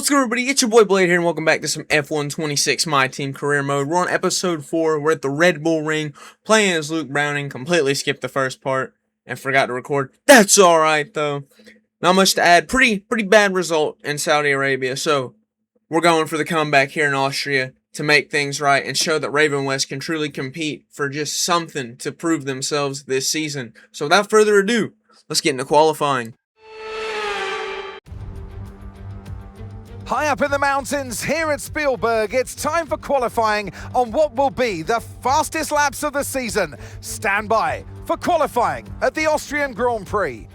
What's good, everybody? It's your boy Blade here, and welcome back to some F126 My Team career mode. We're on episode 4. We're at the Red Bull Ring, playing as Luke Browning. Completely skipped the first part and forgot to record. That's alright, though. Not much to add. Pretty bad result in Saudi Arabia, so we're going for the comeback here in Austria to make things right and show that Ravenwest can truly compete for just something to prove themselves this season. So without further ado, let's get into qualifying. High up in the mountains, here at Spielberg, it's time for qualifying on what will be the fastest laps of the season. Stand by for qualifying at the Austrian Grand Prix.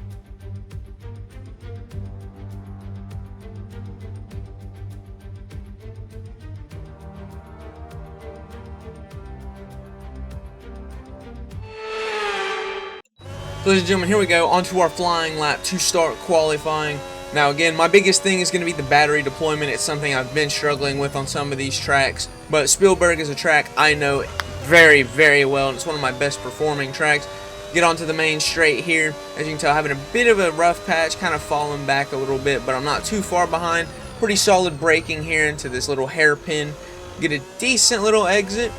Ladies and gentlemen, here we go, onto our flying lap to start qualifying. Now again, my biggest thing is going to be the battery deployment. It's something I've been struggling with on some of these tracks, but Spielberg is a track I know very, very well, and it's one of my best performing tracks. Get onto the main straight here. As you can tell, having a bit of a rough patch, kind of falling back a little bit, but I'm not too far behind. Pretty solid braking here into this little hairpin. Get a decent little exit,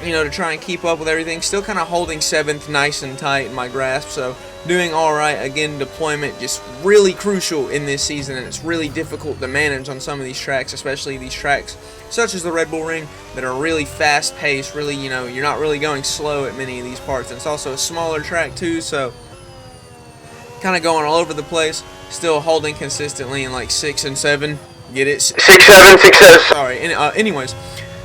to try and keep up with everything. Still kind of holding 7th nice and tight in my grasp, so doing alright. Again, deployment just really crucial in this season, and it's really difficult to manage on some of these tracks, especially these tracks such as the Red Bull Ring that are really fast paced, really, you're not really going slow at many of these parts. And it's also a smaller track too, so kind of going all over the place, still holding consistently in like 6 and 7. Get it? 6, 7, 6, 7. Sorry. Anyways,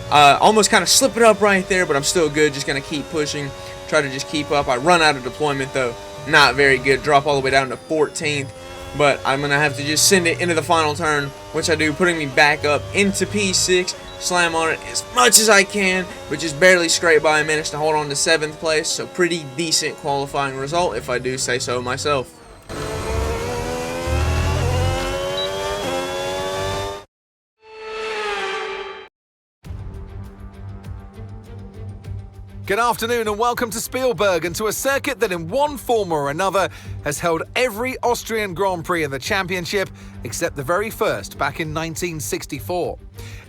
almost kind of slip it up right there, but I'm still good. Just going to keep pushing, try to just keep up. I run out of deployment though. Not very good. Drop all the way down to 14th, but I'm going to have to just send it into the final turn, which I do, putting me back up into P6, slam on it as much as I can, but just barely scrape by. I managed to hold on to 7th place, so pretty decent qualifying result, if I do say so myself. Good afternoon and welcome to Spielberg, and to a circuit that in one form or another has held every Austrian Grand Prix in the championship except the very first back in 1964.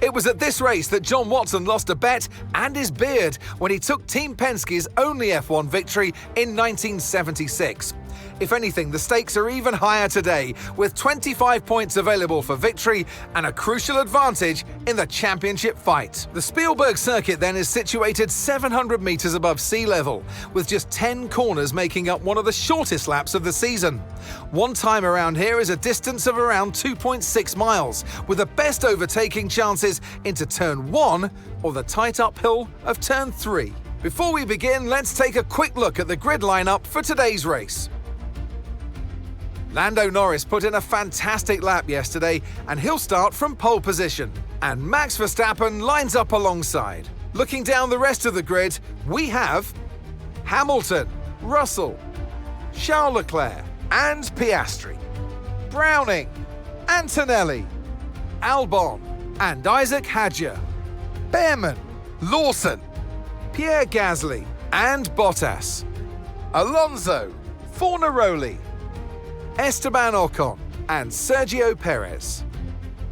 It was at this race that John Watson lost a bet and his beard when he took Team Penske's only F1 victory in 1976. If anything, the stakes are even higher today, with 25 points available for victory and a crucial advantage in the championship fight. The Spielberg circuit then is situated 700 meters above sea level, with just 10 corners making up one of the shortest laps of the season. One time around here is a distance of around 2.6 miles, with the best overtaking chances into turn 1 or the tight uphill of turn 3. Before we begin, let's take a quick look at the grid lineup for today's race. Lando Norris put in a fantastic lap yesterday, and he'll start from pole position. And Max Verstappen lines up alongside. Looking down the rest of the grid, we have Hamilton, Russell, Charles Leclerc and Piastri, Browning, Antonelli, Albon and Isaac Hadjar, Behrman, Lawson, Pierre Gasly and Bottas, Alonso, Fornaroli, Esteban Ocon and Sergio Perez,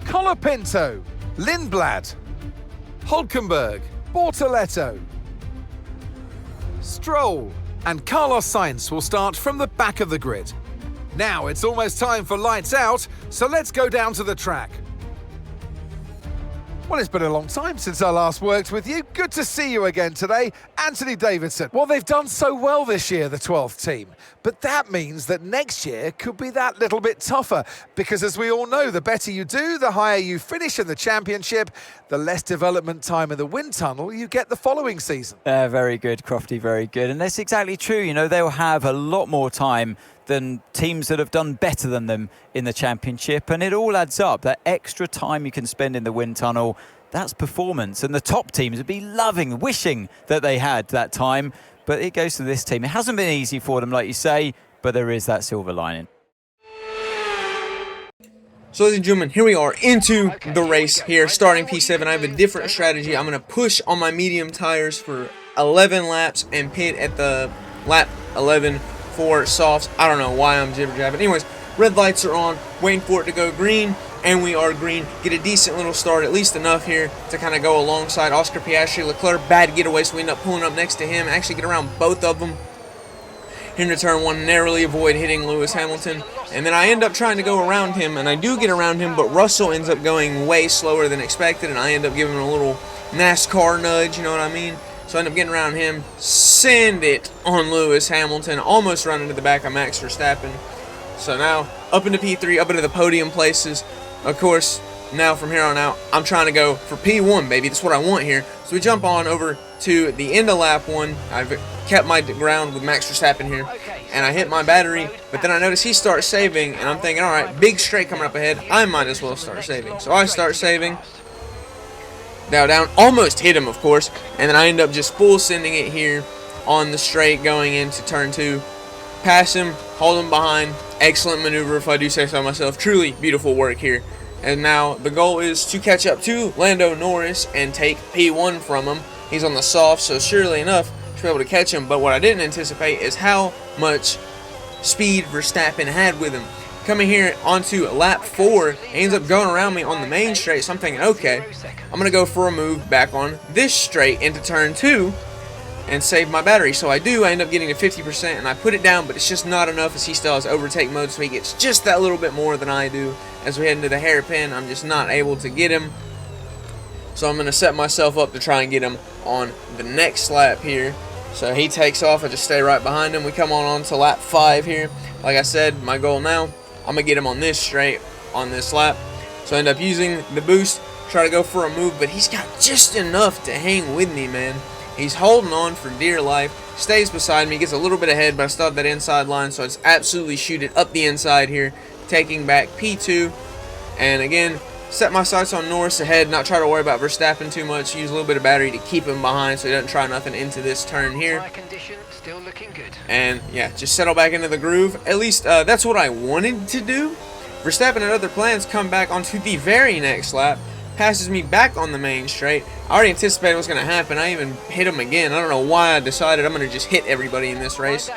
Colapinto, Lindblad, Hulkenberg, Bortoletto, Stroll and Carlos Sainz will start from the back of the grid. Now it's almost time for lights out, so let's go down to the track. Well, it's been a long time since I last worked with you. Good to see you again today, Anthony Davidson. Well, they've done so well this year, the 12th team, but that means that next year could be that little bit tougher, because as we all know, the better you do, the higher you finish in the championship, the less development time in the wind tunnel you get the following season. Very good, Crofty, very good. And that's exactly true. They'll have a lot more time than teams that have done better than them in the championship, and it all adds up. That extra time you can spend in the wind tunnel, that's performance, and the top teams would be wishing that they had that time, but it goes to this team. It hasn't been easy for them, like you say, but there is that silver lining. So ladies and gentlemen, here we are into the race here, starting P7. I have a different strategy. I'm going to push on my medium tires for 11 laps and pit at the lap 11 for softs. I don't know why I'm jibber-jabbing. Anyways, red lights are on, waiting for it to go green, and we are green. Get a decent little start, at least enough here to kind of go alongside Oscar Piastri. Leclerc, bad getaway, so we end up pulling up next to him, actually get around both of them. Into turn one, narrowly avoid hitting Lewis Hamilton, and then I end up trying to go around him, and I do get around him, but Russell ends up going way slower than expected, and I end up giving him a little NASCAR nudge, you know what I mean? So I end up getting around him, send it on Lewis Hamilton, almost run into the back of Max Verstappen. So now, up into P3, up into the podium places. Of course, now from here on out, I'm trying to go for P1, baby. That's what I want here. So we jump on over to the end of lap 1. I've kept my ground with Max Verstappen here, and I hit my battery, but then I notice he starts saving, and I'm thinking, all right, big straight coming up ahead. I might as well start saving. So I start saving. Down, almost hit him, of course, and then I end up just full sending it here on the straight going into turn 2. Pass him, hold him behind. Excellent maneuver, if I do say so myself. Truly beautiful work here. And now the goal is to catch up to Lando Norris and take P1 from him. He's on the soft, so surely enough, to be able to catch him. But what I didn't anticipate is how much speed Verstappen had with him. Coming here onto lap 4, he ends up going around me on the main straight, so I'm thinking, okay, I'm going to go for a move back on this straight into turn 2 and save my battery. So I do, I end up getting to 50%, and I put it down, but it's just not enough as he still has overtake mode, so he gets just that little bit more than I do. As we head into the hairpin, I'm just not able to get him. So I'm going to set myself up to try and get him on the next lap here. So he takes off, I just stay right behind him. We come on to lap 5 here. Like I said, my goal now, I'm going to get him on this straight on this lap. So I end up using the boost, try to go for a move, but he's got just enough to hang with me, man. He's holding on for dear life, stays beside me, gets a little bit ahead, but I still have that inside line, so it's absolutely shoot it up the inside here, taking back P2. And again, set my sights on Norris ahead, not try to worry about Verstappen too much, use a little bit of battery to keep him behind so he doesn't try nothing into this turn here. Still looking good. And yeah, just settle back into the groove. At least that's what I wanted to do. Verstappen and other plans come back onto the very next lap, passes me back on the main straight. I already anticipated what's going to happen. I even hit him again. I don't know why I decided I'm going to just hit everybody in this race.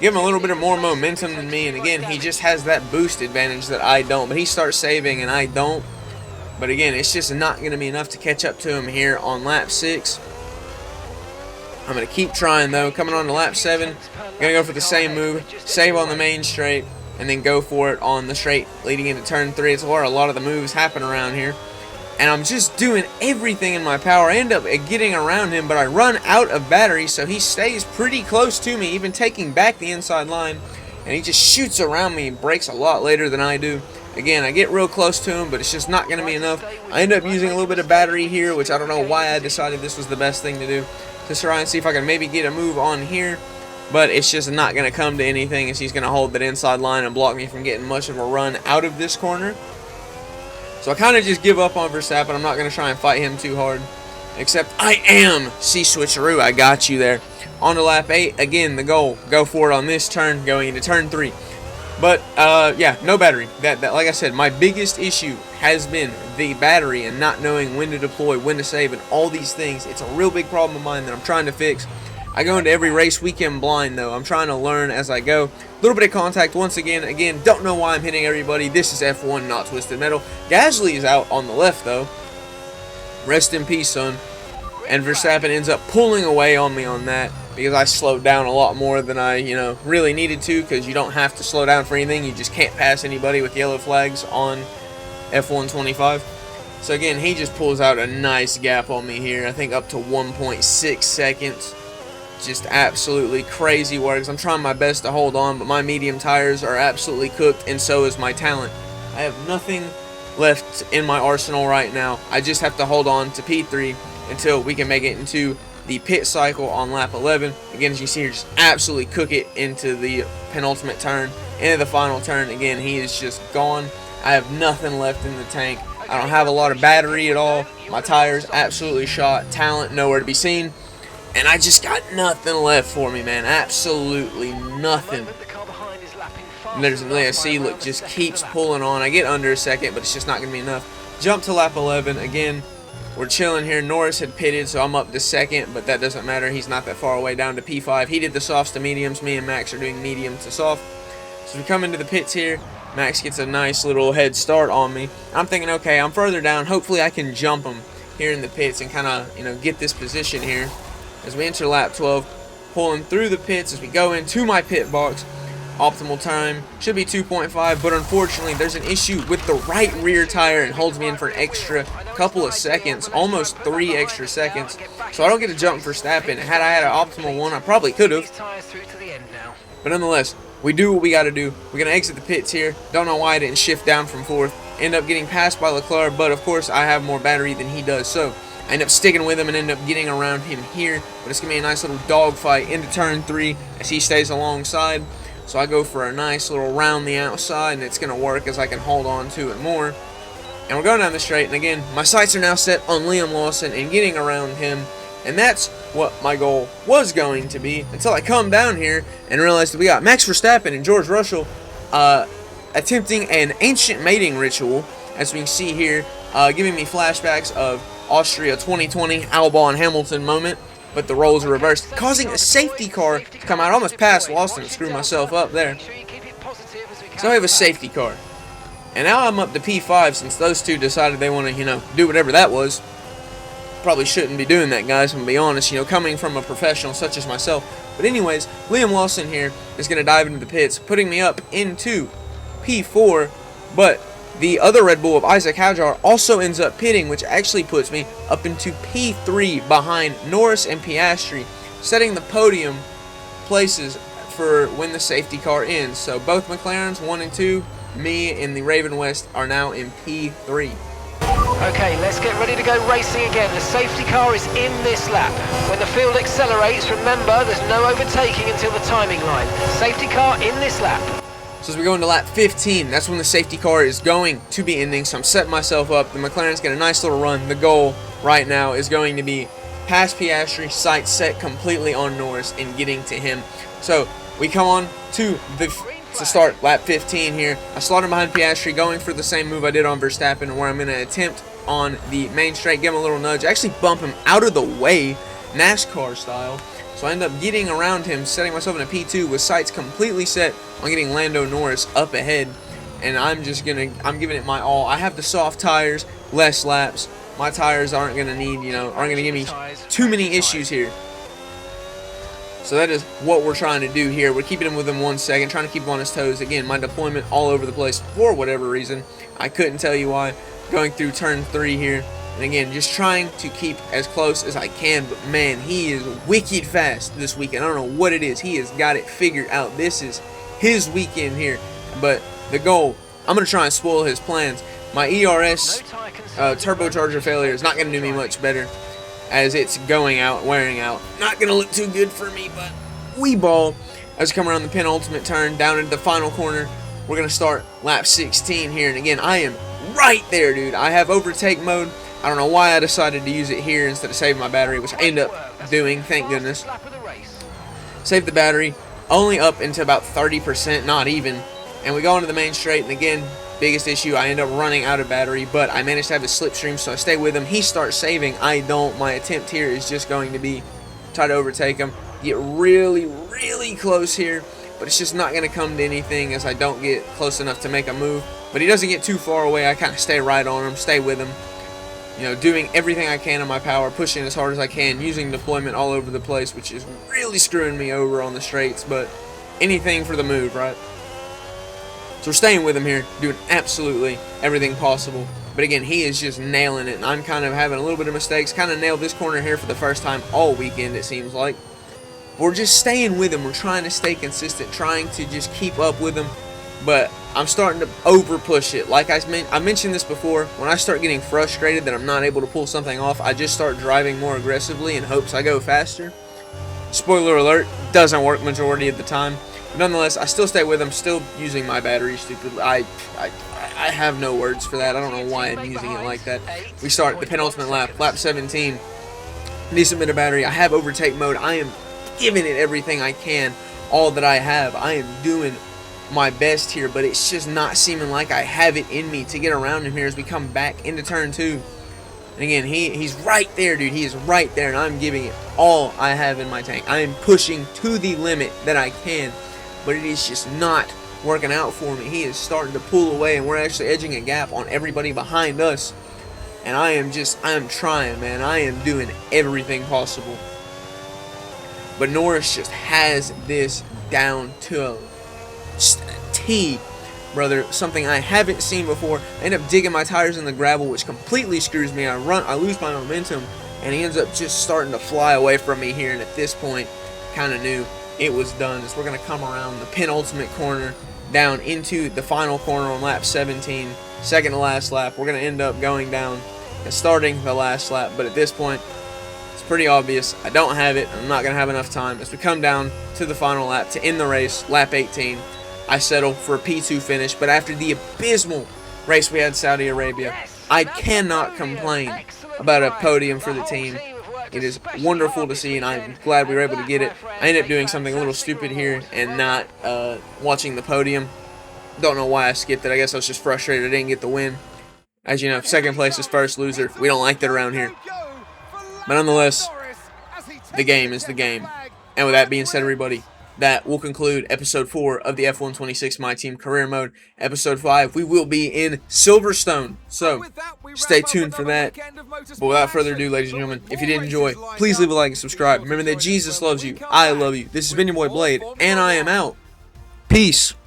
Give him a little bit of more momentum than me, and again, he just has that boost advantage that I don't. But he starts saving and I don't. But again, it's just not going to be enough to catch up to him here on lap 6. I'm going to keep trying though. Coming on to lap 7, going to go for the same move, save on the main straight, and then go for it on the straight leading into turn 3. It's where a lot of the moves happen around here. And I'm just doing everything in my power. I end up getting around him, but I run out of battery, so he stays pretty close to me, even taking back the inside line. And he just shoots around me and brakes a lot later than I do. Again, I get real close to him, but it's just not going to be enough. I end up using a little bit of battery here, which I don't know why I decided this was the best thing to do, to try and see if I can maybe get a move on here. But it's just not going to come to anything, as he's going to hold that inside line and block me from getting much of a run out of this corner. So I kind of just give up on Verstappen. I'm not going to try and fight him too hard. Except I am C-switcheroo. I got you there. On to lap 8. Again, the goal. Go for it on this turn, going into turn 3. But, yeah, no battery. That, like I said, my biggest issue has been the battery and not knowing when to deploy, when to save, and all these things. It's a real big problem of mine that I'm trying to fix. I go into every race weekend blind, though. I'm trying to learn as I go. A little bit of contact once again. Again, don't know why I'm hitting everybody. This is F1, not Twisted Metal. Gasly is out on the left, though. Rest in peace, son. And Verstappen ends up pulling away on me on that because I slowed down a lot more than I, really needed to, because you don't have to slow down for anything. You just can't pass anybody with yellow flags on F125. So, again, he just pulls out a nice gap on me here. I think up to 1.6 seconds. Just absolutely crazy works. I'm trying my best to hold on, but my medium tires are absolutely cooked, and so is my talent. I have nothing left in my arsenal right now. I just have to hold on to P3 until we can make it into the pit cycle on lap 11. Again, as you see here, just absolutely cook it into the penultimate turn, into the final turn. Again, he is just gone. I have nothing left in the tank. I don't have a lot of battery at all. My tires absolutely shot. Talent nowhere to be seen. And I just got nothing left for me, man. Absolutely nothing. And there's see, look, just keeps pulling on. I get under a second, but it's just not going to be enough. Jump to lap 11. Again, we're chilling here. Norris had pitted, so I'm up to second, but that doesn't matter. He's not that far away, down to P5. He did the softs to mediums. Me and Max are doing medium to soft. So we come into the pits here. Max gets a nice little head start on me. I'm thinking, okay, I'm further down. Hopefully I can jump him here in the pits and kind of, get this position here as we enter lap 12, pulling through the pits as we go into my pit box. Optimal time should be 2.5, but unfortunately there's an issue with the right rear tire and holds me in for an extra couple of seconds, almost 3 extra seconds. So I don't get to jump Verstappen. Had I had an optimal one, I probably could have. But nonetheless, we do what we got to do. We're going to exit the pits here. Don't know why I didn't shift down from 4th. End up getting passed by Leclerc, but of course I have more battery than he does. So I end up sticking with him and end up getting around him here. But it's going to be a nice little dogfight into turn 3 as he stays alongside. So I go for a nice little round the outside, and it's going to work as I can hold on to it more. And we're going down the straight, and again, my sights are now set on Liam Lawson and getting around him. And that's what my goal was going to be until I come down here and realized that we got Max Verstappen and George Russell attempting an ancient mating ritual, as we can see here, giving me flashbacks of Austria 2020 Albon Hamilton moment. But the roles are reversed, causing a safety car to come out. I almost passed Lawson and screwed myself up there. So I have a safety car. And now I'm up to P5 since those two decided they want to, do whatever that was. Probably shouldn't be doing that, guys, I'm going to be honest, coming from a professional such as myself. But anyways, Liam Lawson here is going to dive into the pits, putting me up into P4. But the other Red Bull of Isaac Hadjar also ends up pitting, which actually puts me up into P3 behind Norris and Piastri, setting the podium places for when the safety car ends. So both McLarens, 1 and 2, me and the Ravenwest are now in P3. Okay, let's get ready to go racing again. The safety car is in this lap. When the field accelerates, remember there's no overtaking until the timing line. Safety car in this lap. So as we go into lap 15, that's when the safety car is going to be ending. So I'm setting myself up. The McLaren's got a nice little run. The goal right now is going to be past Piastri, sights set completely on Norris, and getting to him. So we come on to start lap 15 here. I slot him behind Piastri, going for the same move I did on Verstappen, where I'm going to attempt on the main straight, give him a little nudge, actually bump him out of the way, NASCAR style. So I end up getting around him, setting myself in a P2 with sights completely set on getting Lando Norris up ahead. And I'm giving it my all. I have the soft tires, less laps. My tires aren't going to need, aren't going to give me too many issues here. So that is what we're trying to do here. We're keeping him within 1 second, trying to keep him on his toes. Again, my deployment all over the place for whatever reason. I couldn't tell you why. Going through turn 3 here. And again, just trying to keep as close as I can. But man, he is wicked fast this weekend. I don't know what it is. He has got it figured out. This is his weekend here. But the goal, I'm going to try and spoil his plans. My ERS turbocharger failure is not going to do me much better, as it's going out, wearing out. Not going to look too good for me, but we ball. As we come around the penultimate turn, down into the final corner, we're going to start lap 16 here. And again, I am right there, dude. I have overtake mode. I don't know why I decided to use it here instead of saving my battery, which I end up doing, thank goodness. Save the battery, only up into about 30%, not even. And we go into the main straight, and again, biggest issue, I end up running out of battery, but I managed to have a slipstream, so I stay with him. He starts saving, I don't. My attempt here is just going to be try to overtake him, get really, really close here, but it's just not going to come to anything as I don't get close enough to make a move. But he doesn't get too far away. I kind of stay right on him, stay with him, doing everything I can in my power, pushing as hard as I can, using deployment all over the place, which is really screwing me over on the straights, but anything for the move, right? So we're staying with him here, doing absolutely everything possible. But again, he is just nailing it, and I'm kind of having a little bit of mistakes. Kind of nailed this corner here for the first time all weekend, it seems like. We're just staying with him. We're trying to stay consistent, trying to just keep up with him. But I'm starting to over push it. Like I mentioned this before, when I start getting frustrated that I'm not able to pull something off, I just start driving more aggressively in hopes I go faster. Spoiler alert, doesn't work majority of the time. But nonetheless, I still stay with him, still using my battery stupidly. I have no words for that. I don't know why I'm using it like that. We start the penultimate lap, lap 17. Decent bit of battery. I have overtake mode. I am giving it everything I can, all that I have. I am doing my best here, but it's just not seeming like I have it in me to get around him here as we come back into turn 2. And again, he's right there, dude. He is right there, and I'm giving it all I have in my tank. I am pushing to the limit that I can, but it is just not working out for me. He is starting to pull away, and we're actually edging a gap on everybody behind us. And I am trying, man. I am doing everything possible. But Norris just has this down to a T, brother. Something I haven't seen before. I end up digging my tires in the gravel, which completely screws me. I lose my momentum, and he ends up just starting to fly away from me here. And at this point, kind of knew it was done. As we're going to come around the penultimate corner down into the final corner on lap 17, second to last lap. We're going to end up going down and starting the last lap. But at this point, it's pretty obvious I don't have it. I'm not going to have enough time. As we come down to the final lap to end the race, lap 18, I settle for a P2 finish. But after the abysmal race we had in Saudi Arabia, I cannot complain about a podium for the team. It is wonderful to see, and I'm glad we were able to get it. I ended up doing something a little stupid here and not watching the podium. Don't know why I skipped it. I guess I was just frustrated I didn't get the win. As you know, second place is first loser. We don't like that around here. But nonetheless, the game is the game. And with that being said, everybody, that will conclude episode 4 of the F126 My Team Career Mode. Episode 5, we will be in Silverstone. So, stay tuned for that. But without further ado, ladies and gentlemen, if you did enjoy, please leave a like and subscribe. Remember that Jesus loves you. I love you. This has been your boy Blade, and I am out. Peace.